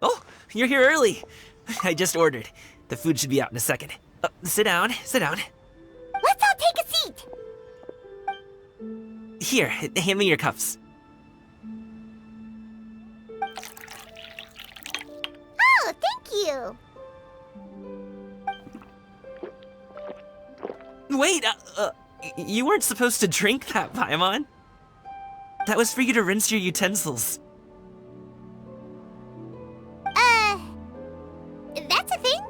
Oh, you're here early. I just ordered. The food should be out in a second. Sit down, sit down. Let's all take a seat. Here, hand me your cups. Oh, thank you. Wait, you weren't supposed to drink that, Paimon. That was for you to rinse your utensils. That's a thing?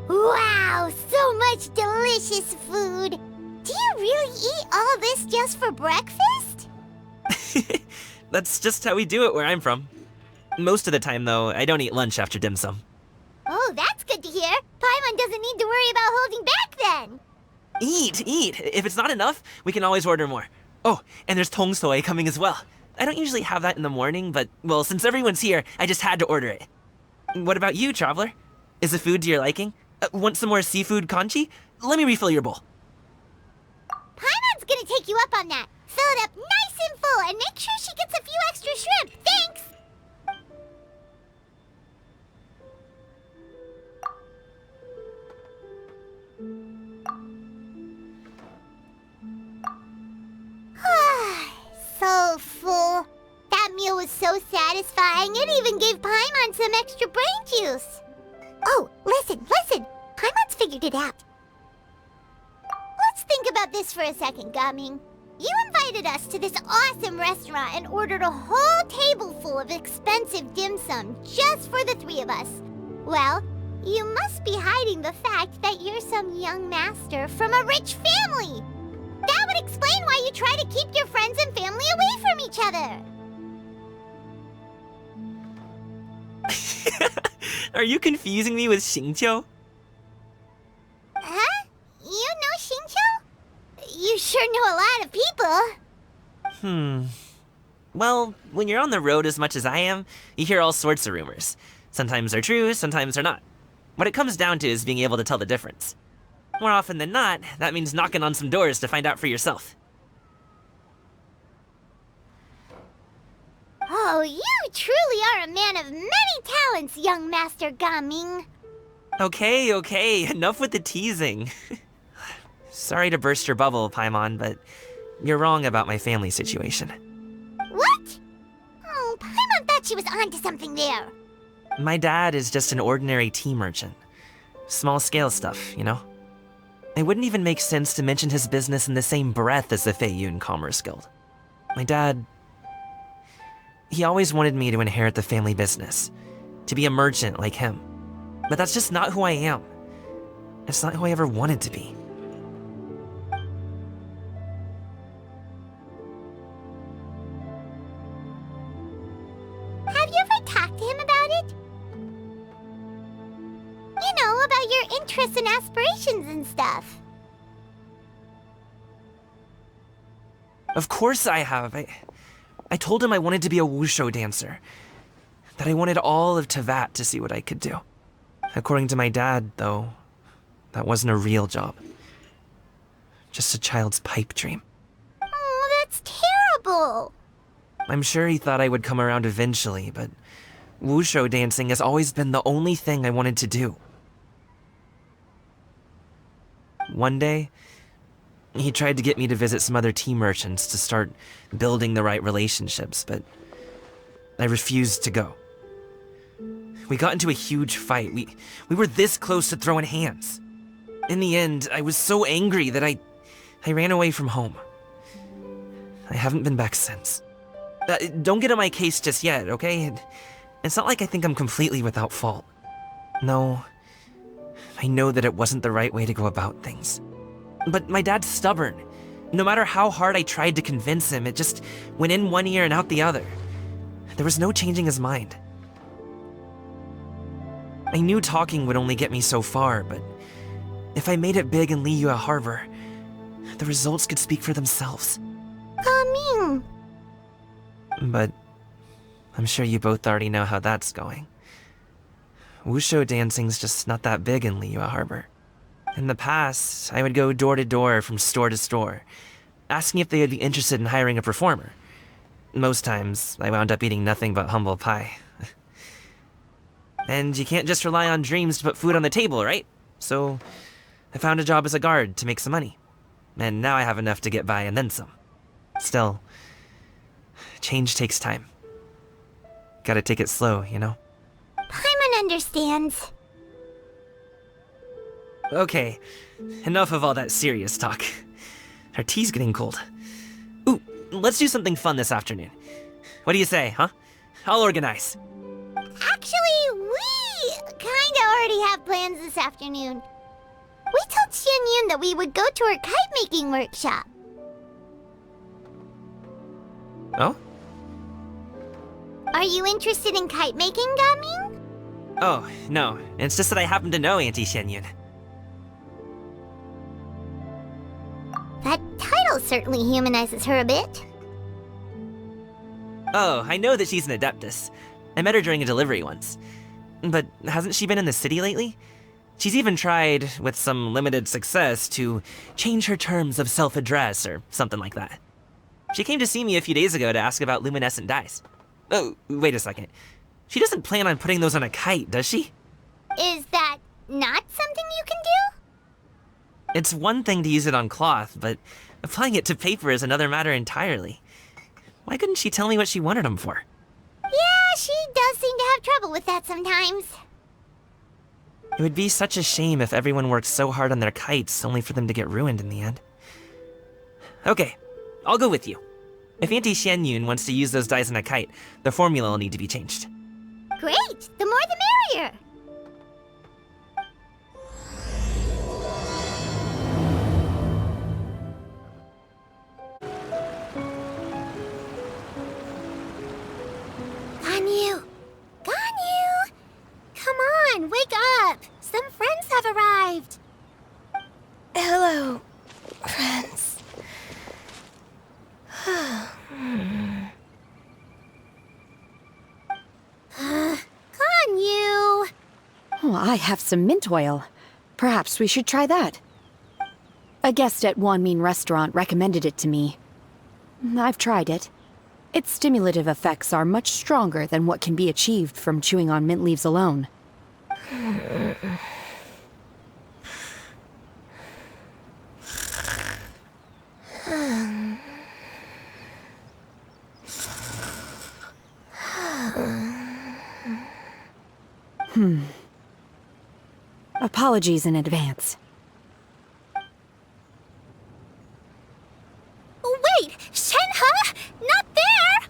Wow, so much delicious food. Do you really eat all this just for breakfast? That's just how we do it where I'm from. Most of the time, though, I don't eat lunch after dim sum. Oh, that's good to hear. Paimon doesn't need to worry about holding back then. Eat! If it's not enough, we can always order more. Oh, and there's tong soy coming as well. I don't usually have that in the morning, but, well, since everyone's here, I just had to order it. What about you, traveler? Is the food to your liking? Want some more seafood congee? Let me refill your bowl. Paimon's gonna take you up on that. Fill it up nice and full and make sure she gets a few extra shrimp. Thanks! So full. That meal was so satisfying, it even gave Paimon some extra brain juice. Oh, listen. Paimon's figured it out. Let's think about this for a second, Gaming. You invited us to this awesome restaurant and ordered a whole table full of expensive dim sum just for the three of us. Well, you must be hiding the fact that you're some young master from a rich family. That would explain why you try to keep your friends and family away from each other. Are you confusing me with Xingqiu? Huh? You know Xingqiu? You sure know a lot of people. Well, when you're on the road as much as I am, you hear all sorts of rumors. Sometimes they're true, sometimes they're not. What it comes down to is being able to tell the difference. More often than not, that means knocking on some doors to find out for yourself. Oh, you truly are a man of many talents, young Master Gaming. Okay, enough with the teasing. Sorry to burst your bubble, Paimon, but you're wrong about my family situation. What? Oh, Paimon thought she was onto something there. My dad is just an ordinary tea merchant. Small-scale stuff, you know? It wouldn't even make sense to mention his business in the same breath as the Feiyun Commerce Guild. My dad... he always wanted me to inherit the family business, to be a merchant like him. But that's just not who I am. It's not who I ever wanted to be. Have you ever talked to him about it? You know, about your interests and aspirations and stuff. Of course I have. I told him I wanted to be a wushu dancer. That I wanted all of Tevat to see what I could do. According to my dad, though, that wasn't a real job. Just a child's pipe dream. Oh, that's terrible. I'm sure he thought I would come around eventually, but wushu dancing has always been the only thing I wanted to do. One day, he tried to get me to visit some other tea merchants to start building the right relationships, but I refused to go. We got into a huge fight. We were this close to throwing hands. In the end, I was so angry that I ran away from home. I haven't been back since. Don't get on my case just yet, okay? It's not like I think I'm completely without fault. No, I know that it wasn't the right way to go about things. But my dad's stubborn. No matter how hard I tried to convince him, it just went in one ear and out the other. There was no changing his mind. I knew talking would only get me so far, but if I made it big in Liyue Harbor, the results could speak for themselves. Gaming. But I'm sure you both already know how that's going. Wushu dancing's just not that big in Liyue Harbor. In the past, I would go door to door from store to store, asking if they would be interested in hiring a performer. Most times, I wound up eating nothing but humble pie. And you can't just rely on dreams to put food on the table, right? So, I found a job as a guard to make some money. And now I have enough to get by and then some. Still, change takes time. Gotta take it slow, you know? Paimon understands. Okay, enough of all that serious talk. Our tea's getting cold. Ooh, let's do something fun this afternoon. What do you say, huh? I'll organize. Actually, we kinda already have plans this afternoon. We told Xianyun that we would go to her kite-making workshop. Oh? Are you interested in kite-making, Gaming? Oh, no. It's just that I happen to know Auntie Xianyun. That title certainly humanizes her a bit. Oh, I know that she's an Adeptus. I met her during a delivery once. But hasn't she been in the city lately? She's even tried, with some limited success, to change her terms of self-address or something like that. She came to see me a few days ago to ask about luminescent dyes. Oh, wait a second. She doesn't plan on putting those on a kite, does she? Is that not something you can do? It's one thing to use it on cloth, but applying it to paper is another matter entirely. Why couldn't she tell me what she wanted them for? Yeah, she does seem to have trouble with that sometimes. It would be such a shame if everyone worked so hard on their kites only for them to get ruined in the end. Okay, I'll go with you. If Auntie Xianyun wants to use those dyes on a kite, the formula will need to be changed. Great! The more the merrier! Ganyu! Ganyu! Come on, wake up! Some friends have arrived! Hello, friends. Ganyu! Oh, I have some mint oil. Perhaps we should try that. A guest at Wanmin Restaurant recommended it to me. I've tried it. Its stimulative effects are much stronger than what can be achieved from chewing on mint leaves alone. Apologies in advance. Wait! Shenhe! Not there!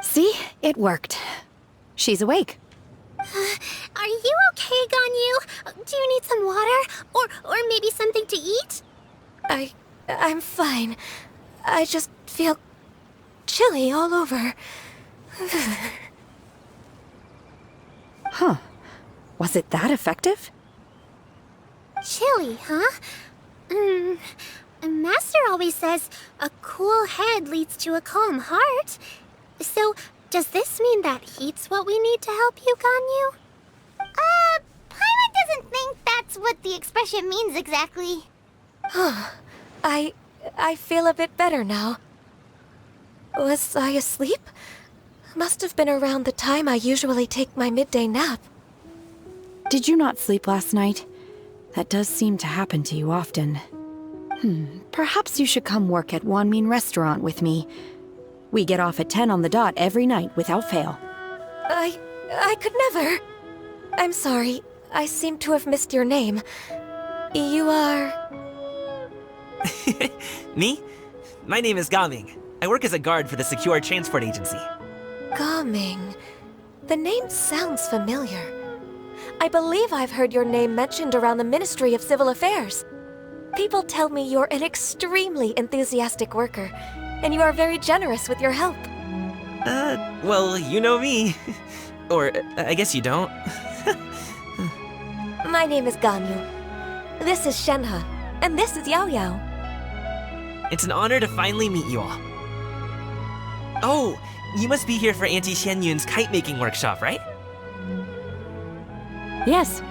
See? It worked. She's awake. Are you okay, Ganyu? Do you need some water? Or maybe something to eat? I'm fine. I just feel chilly all over. Huh. Was it that effective? Chilly, huh? Master always says a cool head leads to a calm heart. So, does this mean that heat's what we need to help you, Ganyu? Paimon doesn't think that's what the expression means exactly. I feel a bit better now. Was I asleep? Must have been around the time I usually take my midday nap. Did you not sleep last night? That does seem to happen to you often. Perhaps you should come work at Wanmin Restaurant with me. We get off at 10 on the dot every night without fail. I could never. I'm sorry. I seem to have missed your name. You are... Me? My name is Gaming. I work as a guard for the Secure Transport Agency. Gaming. The name sounds familiar. I believe I've heard your name mentioned around the Ministry of Civil Affairs. People tell me you're an extremely enthusiastic worker, and you are very generous with your help. Well, you know me. Or, I guess you don't. My name is Ganyu. This is Shenhe, and this is Yao Yao. It's an honor to finally meet you all. Oh, you must be here for Auntie Xianyun's kite-making workshop, right? Yes.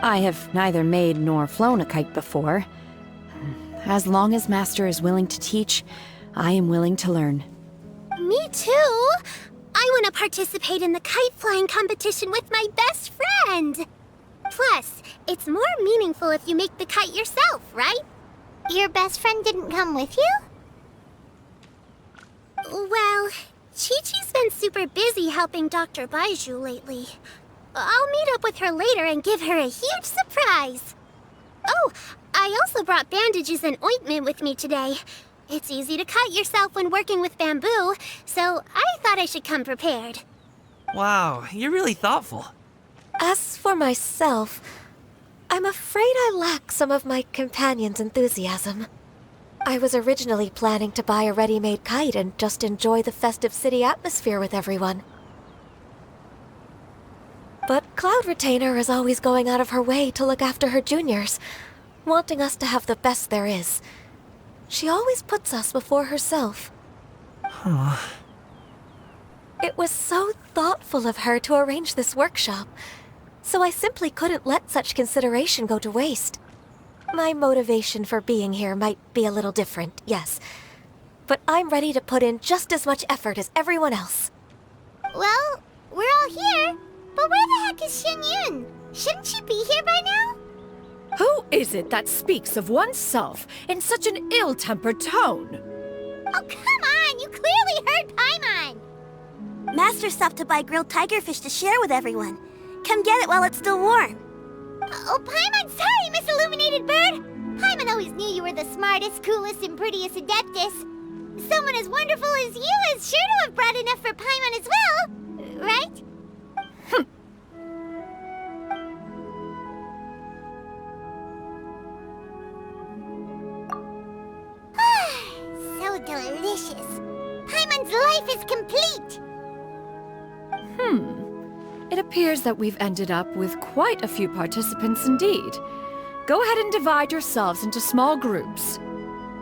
I have neither made nor flown a kite before. As long as Master is willing to teach, I am willing to learn. Me too! I want to participate in the kite flying competition with my best friend! Plus, it's more meaningful if you make the kite yourself, right? Your best friend didn't come with you? Well, Chi-Chi's been super busy helping Dr. Baiju lately. I'll meet up with her later and give her a huge surprise. Oh, I also brought bandages and ointment with me today. It's easy to cut yourself when working with bamboo, so I thought I should come prepared. Wow, you're really thoughtful. As for myself, I'm afraid I lack some of my companion's enthusiasm. I was originally planning to buy a ready-made kite and just enjoy the festive city atmosphere with everyone. But Cloud Retainer is always going out of her way to look after her juniors, wanting us to have the best there is. She always puts us before herself. Huh. It was so thoughtful of her to arrange this workshop, so I simply couldn't let such consideration go to waste. My motivation for being here might be a little different, yes, but I'm ready to put in just as much effort as everyone else. Well, we're all here, but where the heck is Xianyun? Shouldn't she be here by now? Who is it that speaks of oneself in such an ill-tempered tone? Oh, come on! You clearly heard Paimon! Master stopped to buy grilled tigerfish to share with everyone. Come get it while it's still warm. Oh, Paimon, sorry, Miss Illuminated Bird! Paimon always knew you were the smartest, coolest, and prettiest Adeptus. Someone as wonderful as you is sure to have brought enough for Paimon as well, right? So delicious. Paimon's life is complete. It appears that we've ended up with quite a few participants indeed. Go ahead and divide yourselves into small groups.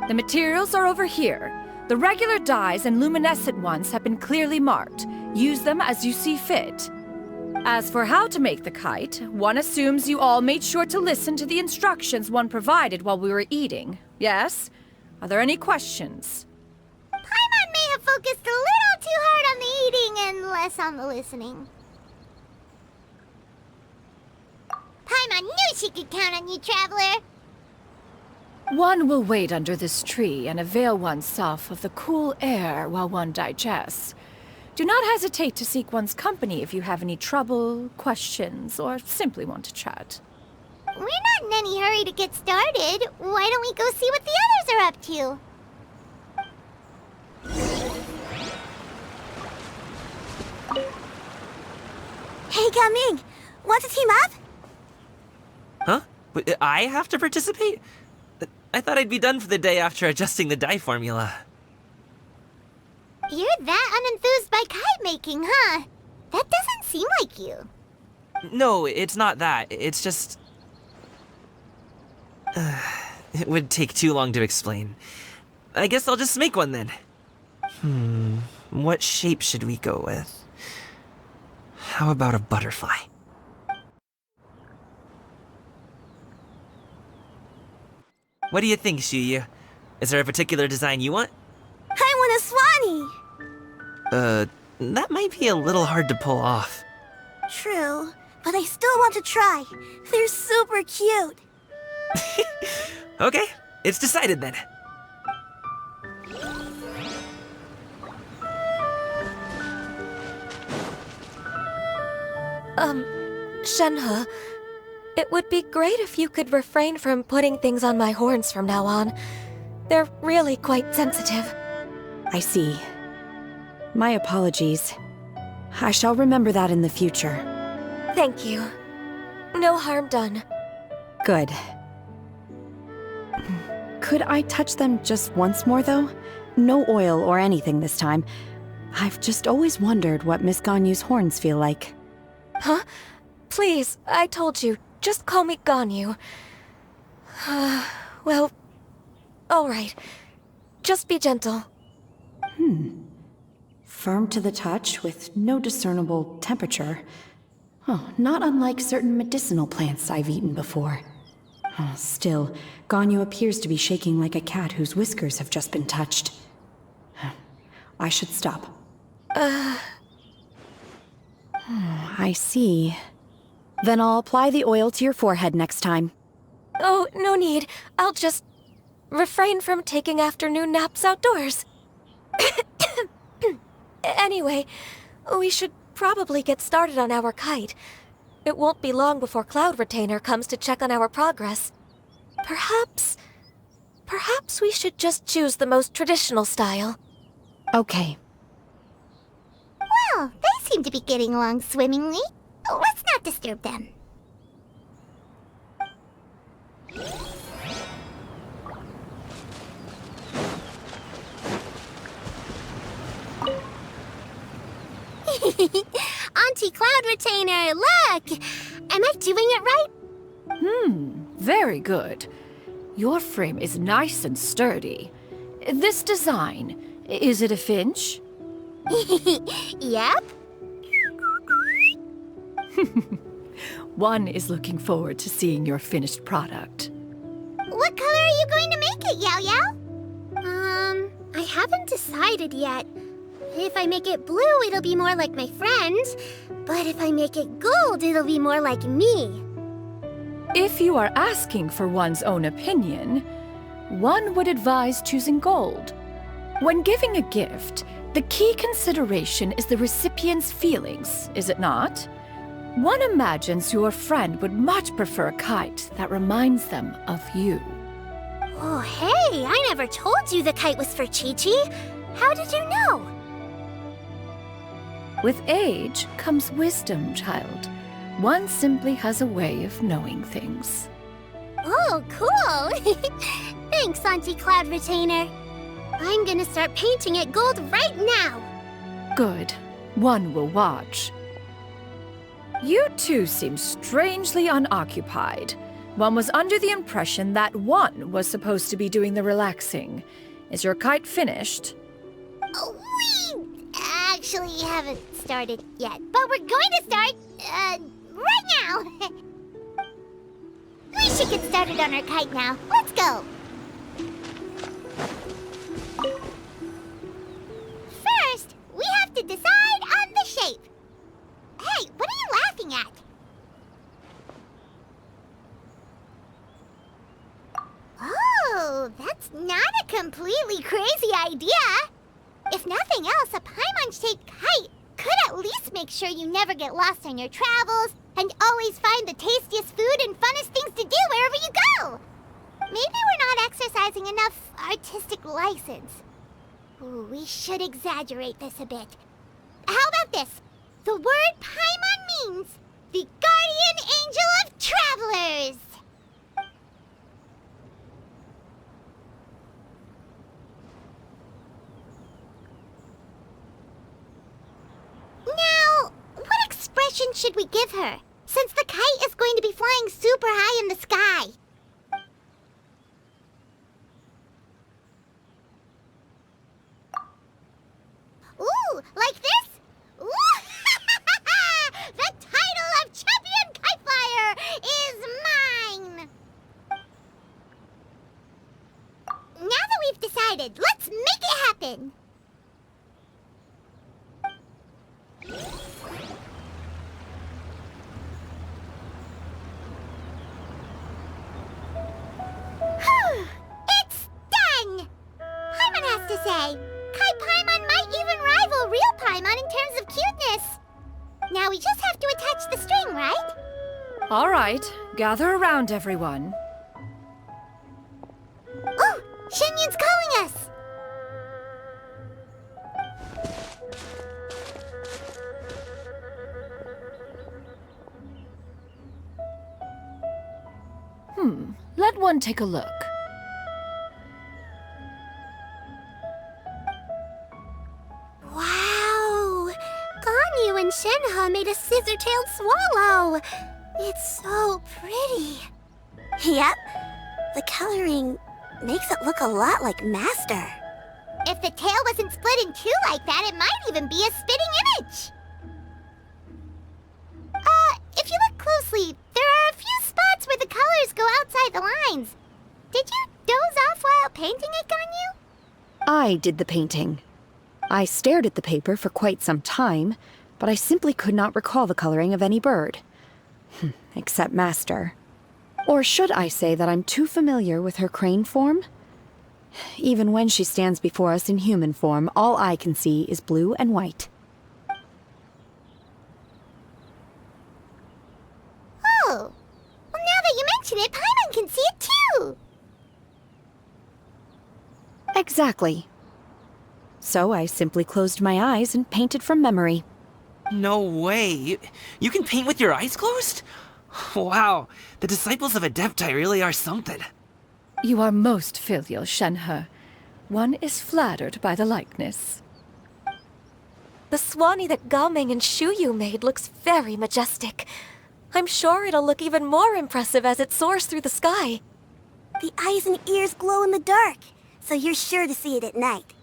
The materials are over here. The regular dyes and luminescent ones have been clearly marked. Use them as you see fit. As for how to make the kite, one assumes you all made sure to listen to the instructions one provided while we were eating. Yes? Are there any questions? Paimon may have focused a little too hard on the eating and less on the listening. Paimon knew she could count on you, Traveler. One will wait under this tree and avail oneself of the cool air while one digests. Do not hesitate to seek one's company if you have any trouble, questions, or simply want to chat. We're not in any hurry to get started. Why don't we go see what the others are up to? Hey, Gaming! Want to team up? Huh? But I have to participate? I thought I'd be done for the day after adjusting the dye formula. You're that unenthused by kite making, huh? That doesn't seem like you. No, it's not that. It's just... it would take too long to explain. I guess I'll just make one then. What shape should we go with? How about a butterfly? What do you think, Shuyu? Is there a particular design you want? I want a swanee! That might be a little hard to pull off. True, but I still want to try. They're super cute. Okay, it's decided then. Shenhe, it would be great if you could refrain from putting things on my horns from now on. They're really quite sensitive. I see. My apologies. I shall remember that in the future. Thank you. No harm done. Good. Could I touch them just once more, though? No oil or anything this time. I've just always wondered what Miss Ganyu's horns feel like. Huh? Please, I told you, just call me Ganyu. Well, alright. Just be gentle. Firm to the touch with no discernible temperature. Oh, not unlike certain medicinal plants I've eaten before. Oh, still, Ganyu appears to be shaking like a cat whose whiskers have just been touched. I should stop. I see. Then I'll apply the oil to your forehead next time. Oh, no need. I'll just refrain from taking afternoon naps outdoors. Anyway, we should probably get started on our kite. It won't be long before Cloud Retainer comes to check on our progress. Perhaps we should just choose the most traditional style. Okay. Well, they seem to be getting along swimmingly. Let's not disturb them. Auntie Cloud Retainer, look! Am I doing it right? Very good. Your frame is nice and sturdy. This design, is it a finch? Yep. One is looking forward to seeing your finished product. What color are you going to make it, Yao Yao? I haven't decided yet. If I make it blue, it'll be more like my friends. But if I make it gold, it'll be more like me. If you are asking for one's own opinion, one would advise choosing gold. When giving a gift, the key consideration is the recipient's feelings, is it not? One imagines your friend would much prefer a kite that reminds them of you. Oh, hey, I never told you the kite was for Chi-Chi. How did you know? With age comes wisdom, child. One simply has a way of knowing things. Oh, cool. Thanks, Auntie Cloud Retainer. I'm gonna start painting it gold right now. Good. One will watch. You two seem strangely unoccupied. One was under the impression that one was supposed to be doing the relaxing. Is your kite finished? We actually haven't started yet, but we're going to start, right now. We should get started on our kite now. Let's go. First, we have to decide on the shape. Hey, what are you laughing at? Oh, that's not a completely crazy idea. If nothing else, a Paimon-shaped kite could at least make sure you never get lost on your travels and always find the tastiest food and funnest things to do wherever you go. Maybe we're not exercising enough artistic license. Ooh, we should exaggerate this a bit. How about this? The word Paimon means the guardian angel of travelers. Now, what expression should we give her, since the kite is going to be flying super high in the sky? Ooh, like this? Ooh! The title of Champion Kite Flyer is mine! Now that we've decided, let's make it happen! It's done! Paimon has to say, Kai Paimon might even rival real Paimon in terms of cuteness. Now we just have to attach the string, right? All right, gather around, everyone. Oh, Shenyun's calling us! Let one take a look. Wow! Ganyu and Shenhe made a scissor-tailed swallow! It's so pretty. Yep. The coloring makes it look a lot like Master. If the tail wasn't split in two like that, it might even be a spitting image. If you look closely, there are a few spots where the colors go outside the lines. Did you doze off while painting it, Ganyu? I did the painting. I stared at the paper for quite some time, but I simply could not recall the coloring of any bird. Except Master. Or should I say that I'm too familiar with her crane form? Even when she stands before us in human form, all I can see is blue and white. Oh. Well, now that you mention it, Paimon can see it too. Exactly. So I simply closed my eyes and painted from memory. No way. You can paint with your eyes closed? Wow, the disciples of Adepti really are something. You are most filial, Shenhe. One is flattered by the likeness. The Swanee that Gaming and Shuyu made looks very majestic. I'm sure it'll look even more impressive as it soars through the sky. The eyes and ears glow in the dark, so you're sure to see it at night.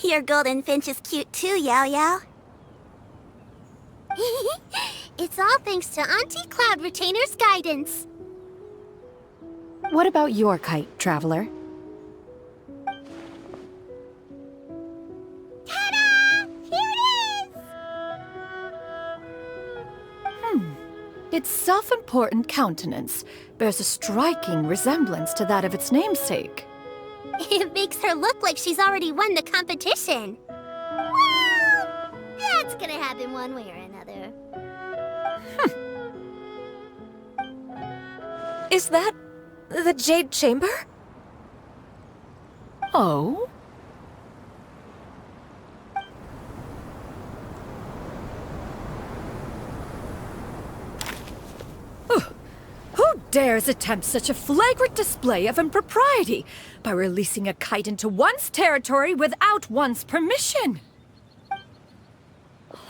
Your golden finch is cute too, Yao Yao. It's all thanks to Auntie Cloud Retainer's guidance. What about your kite, Traveler? Ta-da! Here it is! Its self-important countenance bears a striking resemblance to that of its namesake. It makes her look like she's already won the competition. Well, that's gonna happen one way or another. Is that the Jade Chamber? Oh? Who dares attempt such a flagrant display of impropriety by releasing a kite into one's territory without one's permission?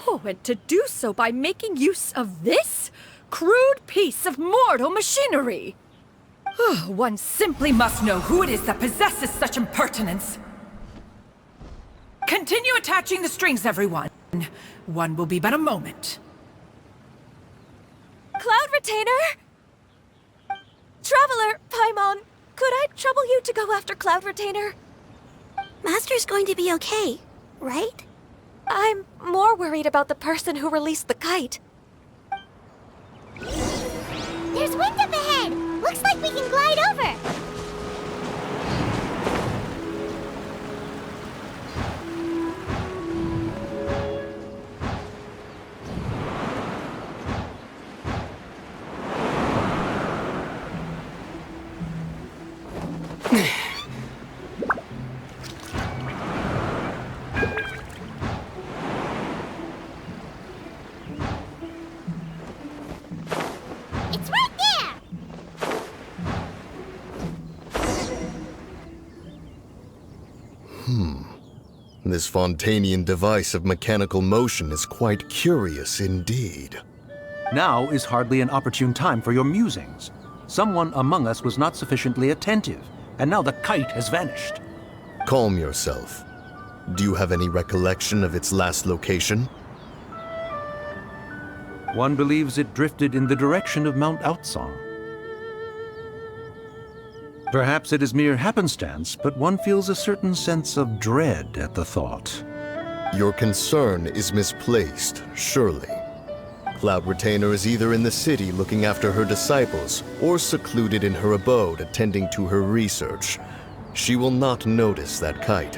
Oh, and to do so by making use of this crude piece of mortal machinery. One simply must know who it is that possesses such impertinence. Continue attaching the strings, everyone. One will be but a moment. Cloud Retainer? Traveler, Paimon, could I trouble you to go after Cloud Retainer? Master's going to be okay, right? I'm more worried about the person who released the kite. There's wind up ahead! Looks like we can glide over! It's right there! This Fontanian device of mechanical motion is quite curious indeed. Now is hardly an opportune time for your musings. Someone among us was not sufficiently attentive, and now the kite has vanished. Calm yourself. Do you have any recollection of its last location? One believes it drifted in the direction of Mount Outsong. Perhaps it is mere happenstance, but one feels a certain sense of dread at the thought. Your concern is misplaced, surely. Cloud Retainer is either in the city looking after her disciples, or secluded in her abode attending to her research. She will not notice that kite.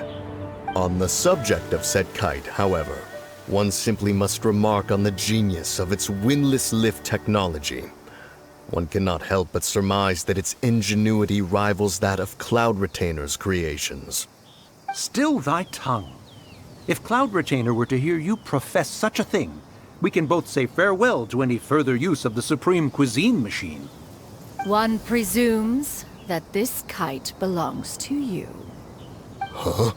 On the subject of said kite, however, one simply must remark on the genius of its windless lift technology. One cannot help but surmise that its ingenuity rivals that of Cloud Retainer's creations. Still thy tongue. If Cloud Retainer were to hear you profess such a thing, we can both say farewell to any further use of the Supreme Cuisine Machine. One presumes that this kite belongs to you. Huh?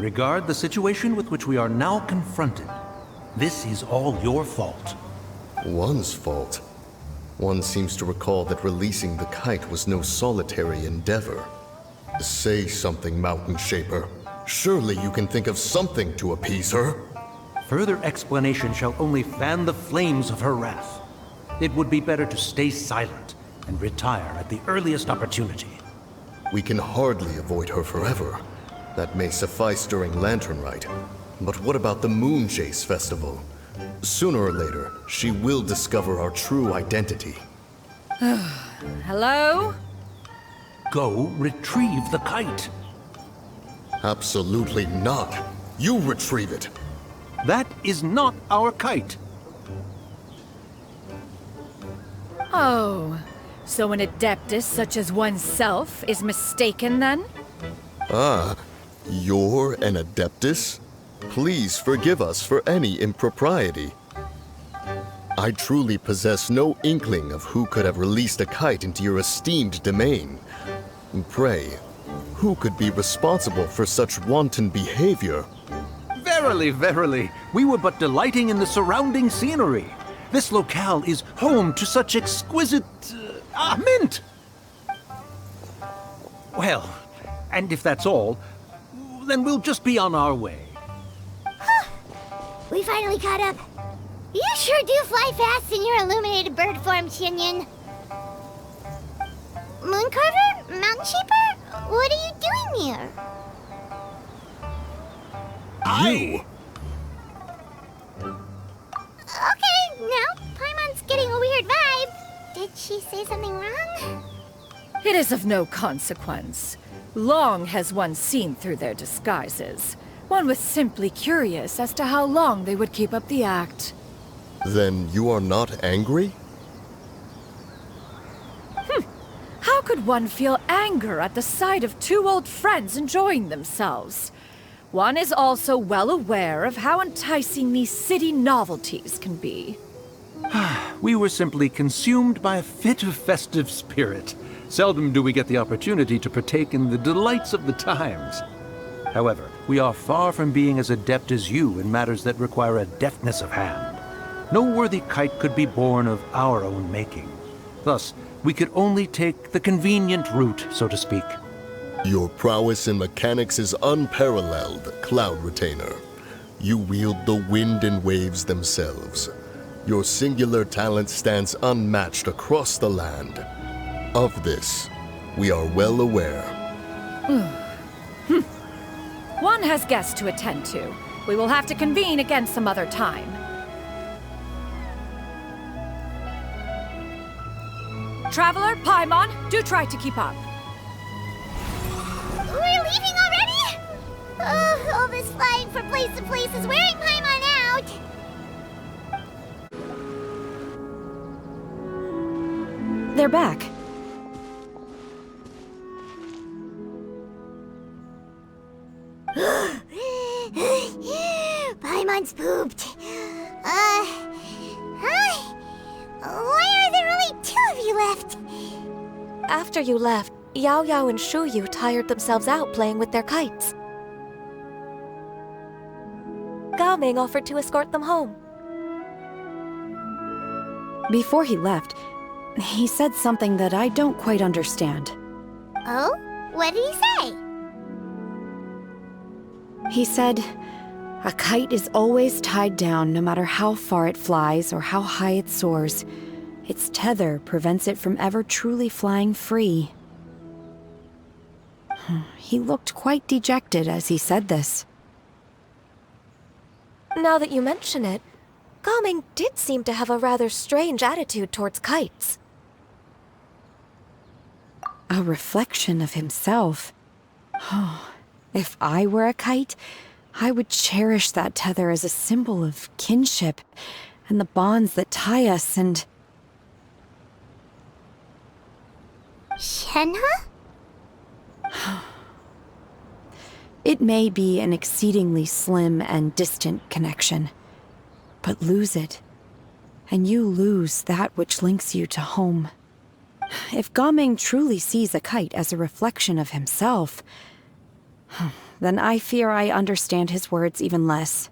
Regard the situation with which we are now confronted. This is all your fault. One's fault. One seems to recall that releasing the kite was no solitary endeavor. Say something, Mountain Shaper. Surely you can think of something to appease her. Further explanation shall only fan the flames of her wrath. It would be better to stay silent and retire at the earliest opportunity. We can hardly avoid her forever. That may suffice during Lantern Rite. But what about the Moon Chase Festival? Sooner or later, she will discover our true identity. Hello? Go retrieve the kite. Absolutely not. You retrieve it. That is not our kite. Oh, so an adeptus such as oneself is mistaken then? Ah, you're an Adeptus? Please forgive us for any impropriety. I truly possess no inkling of who could have released a kite into your esteemed domain. Pray, who could be responsible for such wanton behavior? Verily, verily, we were but delighting in the surrounding scenery. This locale is home to such exquisite... mint! Well, and if that's all, then we'll just be on our way. We finally caught up. You sure do fly fast in your illuminated bird form, Shinyan. Mooncarver? Mountain Shaper? What are you doing here? You! Okay, now Paimon's getting a weird vibe. Did she say something wrong? It is of no consequence. Long has one seen through their disguises. One was simply curious as to how long they would keep up the act. Then you are not angry? How could one feel anger at the sight of two old friends enjoying themselves? One is also well aware of how enticing these city novelties can be. We were simply consumed by a fit of festive spirit. Seldom do we get the opportunity to partake in the delights of the times. However, we are far from being as adept as you in matters that require a deftness of hand. No worthy kite could be born of our own making. Thus, we could only take the convenient route, so to speak. Your prowess in mechanics is unparalleled, Cloud Retainer. You wield the wind and waves themselves. Your singular talent stands unmatched across the land. Of this, we are well aware. One has guests to attend to. We will have to convene again some other time. Traveler, Paimon, do try to keep up. We're leaving already? Oh, all this flying from place to place is wearing Paimon out. They're back. Paimon's pooped. Hi. Why are there only two of you left? After you left, Yao Yao and Shu Yu tired themselves out playing with their kites. Gao Ming offered to escort them home. Before he left, he said something that I don't quite understand. Oh? What did he say? He said, a kite is always tied down no matter how far it flies or how high it soars. Its tether prevents it from ever truly flying free. He looked quite dejected as he said this. Now that you mention it, Gao Ming did seem to have a rather strange attitude towards kites. A reflection of himself. If I were a kite, I would cherish that tether as a symbol of kinship and the bonds that tie us and... Shenhe? It may be an exceedingly slim and distant connection, but lose it, and you lose that which links you to home. If Gao Ming truly sees a kite as a reflection of himself, then I fear I understand his words even less.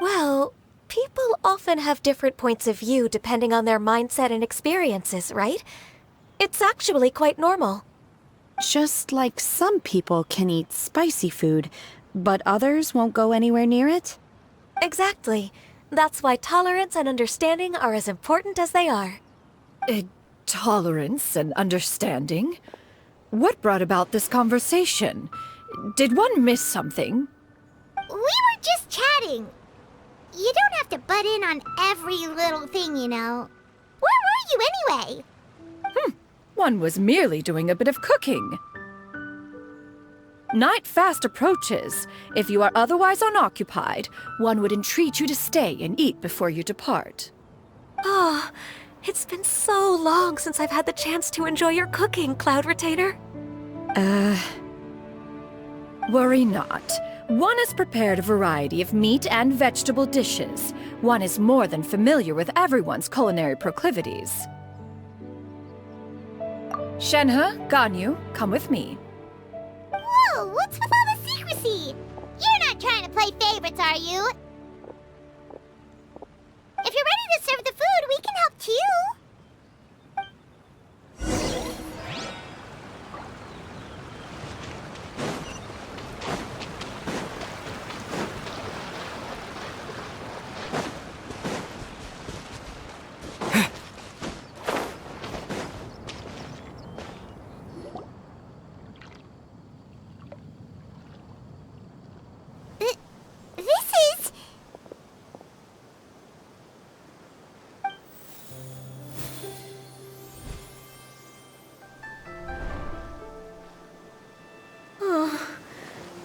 Well, People often have different points of view depending on their mindset and experiences, right? It's actually quite normal. Just like some people can eat spicy food, but others won't go anywhere near it? Exactly. That's why tolerance and understanding are as important as they are. Tolerance and understanding? What brought about this conversation? Did one miss something? We were just chatting. You don't have to butt in on every little thing, you know. Where were you anyway? One was merely doing a bit of cooking. Night fast approaches. If you are otherwise unoccupied, one would entreat you to stay and eat before you depart. Oh, it's been so long since I've had the chance to enjoy your cooking, Cloud Retainer. Worry not. One has prepared a variety of meat and vegetable dishes. One is more than familiar with everyone's culinary proclivities. Shenhe, Ganyu, come with me. Whoa, what's with all the secrecy? You're not trying to play favorites, are you? If you're ready to serve the food, we can help too. This is... Oh,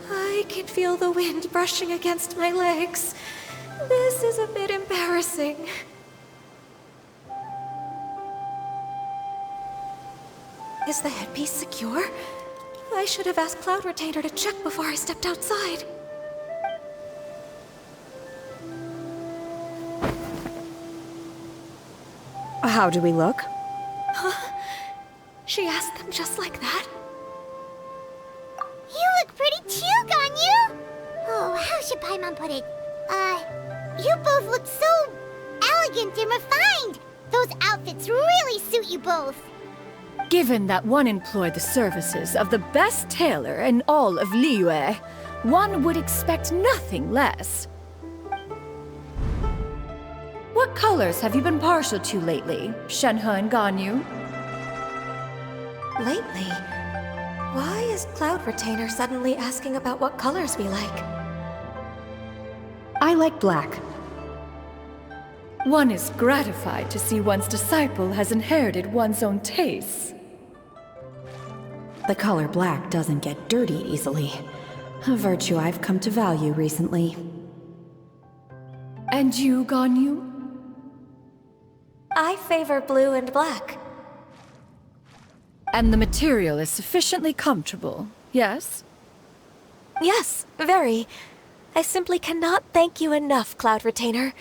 I can feel the wind brushing against my legs. This is a bit embarrassing. Is the headpiece secure? I should have asked Cloud Retainer to check before I stepped outside. How do we look? She asked them just like that? You look pretty too, Ganyu! Oh, how should Paimon put it? You both look so elegant and refined! Those outfits really suit you both! Given that one employed the services of the best tailor in all of Liyue, one would expect nothing less. What colors have you been partial to lately, Shenhe and Ganyu? Lately? Why is Cloud Retainer suddenly asking about what colors we like? I like black. One is gratified to see one's disciple has inherited one's own tastes. The color black doesn't get dirty easily. A virtue I've come to value recently. And you, Ganyu? I favor blue and black. And the material is sufficiently comfortable, yes? Yes, very. I simply cannot thank you enough, Cloud Retainer.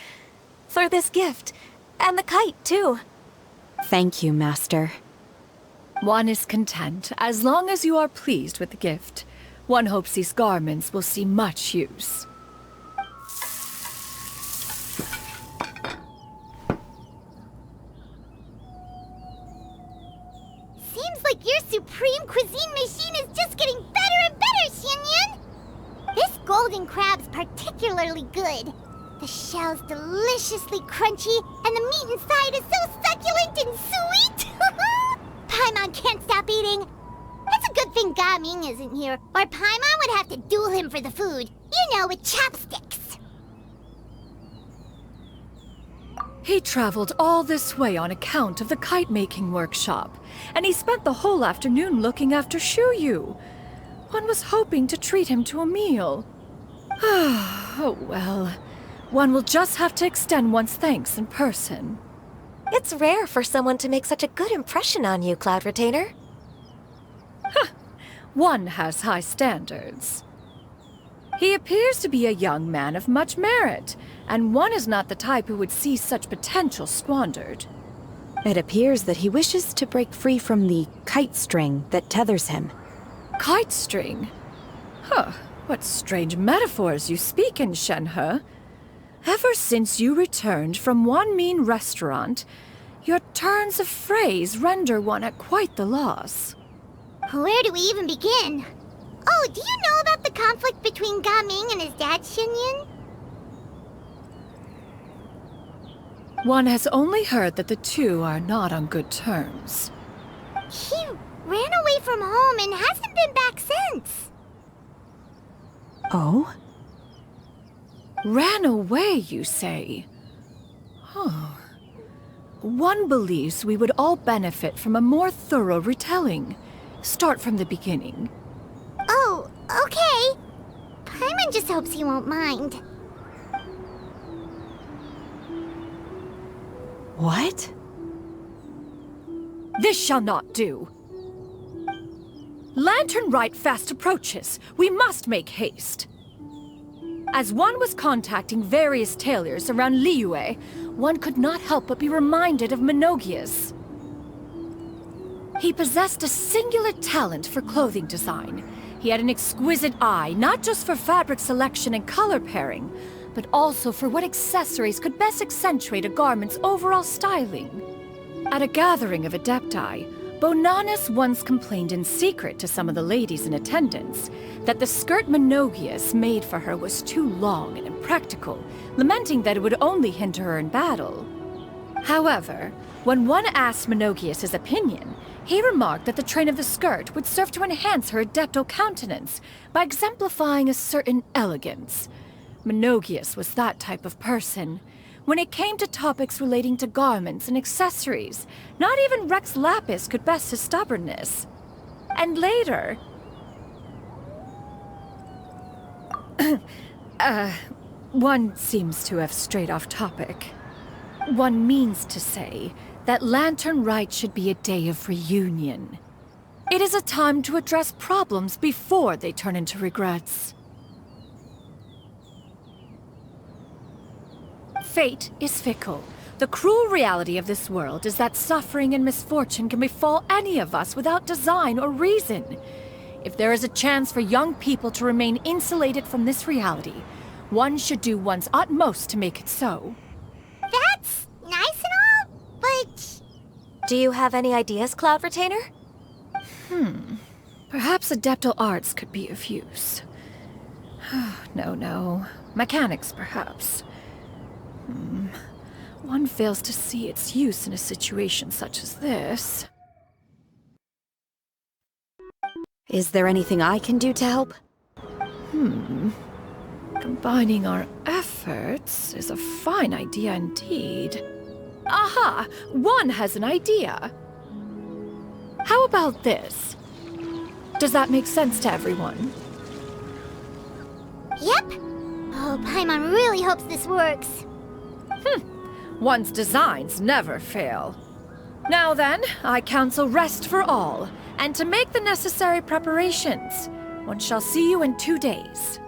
For this gift. And the kite, too. Thank you, Master. One is content, as long as you are pleased with the gift. One hopes these garments will see much use. Seems like your supreme cuisine machine is just getting better and better, Xianyun! This golden crab's particularly good. The shell's deliciously crunchy, and the meat inside is so succulent and sweet! Paimon can't stop eating. It's a good thing Gaming isn't here, or Paimon would have to duel him for the food. You know, with chopsticks. He traveled all this way on account of the kite-making workshop, and he spent the whole afternoon looking after Shuyu. One was hoping to treat him to a meal. Oh well, one will just have to extend one's thanks in person. It's rare for someone to make such a good impression on you, Cloud Retainer. One has high standards. He appears to be a young man of much merit, and one is not the type who would see such potential squandered. It appears that he wishes to break free from the kite string that tethers him. Kite string? Huh, what strange metaphors you speak in, Shenhe. Ever since you returned from one mean restaurant, your turns of phrase render one at quite the loss. Where do we even begin? Oh, do you know about the conflict between Gaming and his dad, Xinyan? One has only heard that the two are not on good terms. He ran away from home and hasn't been back since. Oh? Ran away, you say? One believes we would all benefit from a more thorough retelling. Start from the beginning. Oh, okay. Paimon just hopes he won't mind. What? This shall not do. Lantern Rite fast approaches. We must make haste. As one was contacting various tailors around Liyue, one could not help but be reminded of Menogias. He possessed a singular talent for clothing design. He had an exquisite eye, not just for fabric selection and color pairing, but also for what accessories could best accentuate a garment's overall styling. At a gathering of Adepti, Bonanis once complained in secret to some of the ladies in attendance that the skirt Menogias made for her was too long and impractical, lamenting that it would only hinder her in battle. However, when one asked Menogias his opinion, he remarked that the train of the skirt would serve to enhance her adeptal countenance by exemplifying a certain elegance. Menogias was that type of person. When it came to topics relating to garments and accessories, not even Rex Lapis could best his stubbornness. And later... one seems to have strayed off topic. One means to say that Lantern Rite should be a day of reunion. It is a time to address problems before they turn into regrets. Fate is fickle. The cruel reality of this world is that suffering and misfortune can befall any of us without design or reason. If there is a chance for young people to remain insulated from this reality, one should do one's utmost to make it so. That's nice and all, but... Do you have any ideas, Cloud Retainer? Perhaps adeptal arts could be of use. No. Mechanics, perhaps. One fails to see its use in a situation such as this. Is there anything I can do to help? Combining our efforts is a fine idea indeed. Aha! One has an idea! How about this? Does that make sense to everyone? Yep. Oh, Paimon really hopes this works. One's designs never fail. Now then, I counsel rest for all, and to make the necessary preparations. One shall see you in 2 days.